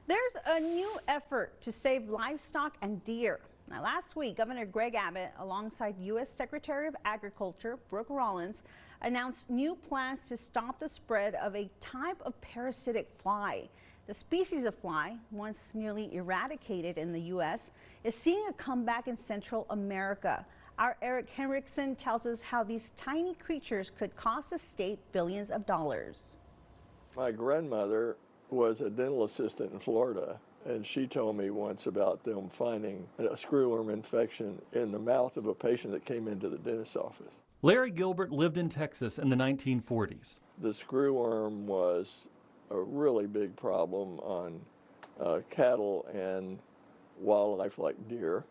There's a new effort to save livestock and deer. Now, last week, Governor Greg Abbott, alongside U.S. Secretary of Agriculture Brooke Rollins, announced new plans to stop the spread of a type of parasitic fly. The species of fly, once nearly eradicated in the U.S., is seeing a comeback in Central America. Our Eric Henriksen tells us how these tiny creatures could cost the state billions of dollars. My grandmother was a dental assistant in Florida, and she told me once about them finding a screwworm infection in the mouth of a patient that came into the dentist's office. Larry Gilbert lived in Texas in the 1940s. The screwworm was a really big problem on cattle and wildlife like deer.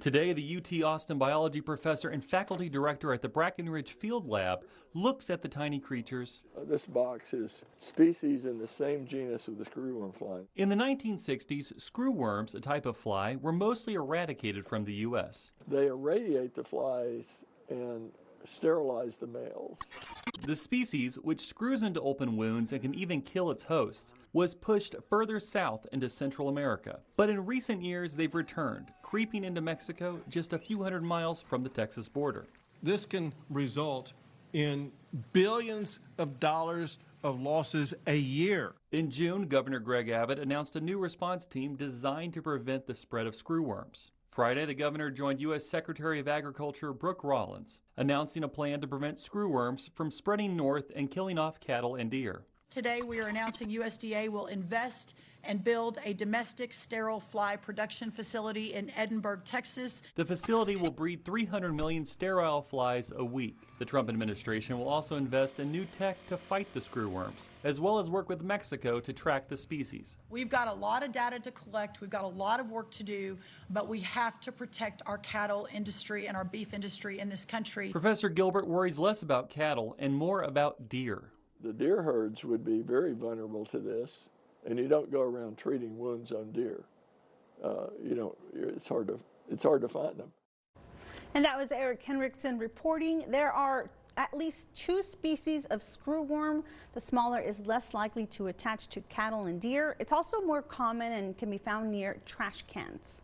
Today, the UT Austin biology professor and faculty director at the Brackenridge Field Lab looks at the tiny creatures. This box is species in the same genus of the screwworm fly. In the 1960s, screwworms, a type of fly, were mostly eradicated from the U.S. They irradiate the flies and sterilize the males. The species, which screws into open wounds and can even kill its hosts, was pushed further south into Central America. But in recent years, they've returned, creeping into Mexico just a few hundred miles from the Texas border. This can result in billions of dollars of losses a year. In June, Governor Greg Abbott announced a new response team designed to prevent the spread of screwworms. Friday, the governor joined U.S. Secretary of Agriculture Brooke Rollins, announcing a plan to prevent screwworms from spreading north and killing off cattle and deer. Today, we are announcing USDA will invest and build a domestic sterile fly production facility in Edinburgh, Texas. The facility will breed 300 million sterile flies a week. The Trump administration will also invest in new tech to fight the screwworms, as well as work with Mexico to track the species. We've got a lot of data to collect. We've got a lot of work to do, but we have to protect our cattle industry and our beef industry in this country. Professor Gilbert worries less about cattle and more about deer. The deer herds would be very vulnerable to this. And you don't go around treating wounds on deer. It's hard to find them. And that was Eric Henriksen reporting. There are at least 2 species of screwworm. The smaller is less likely to attach to cattle and deer. It's also more common and can be found near trash cans.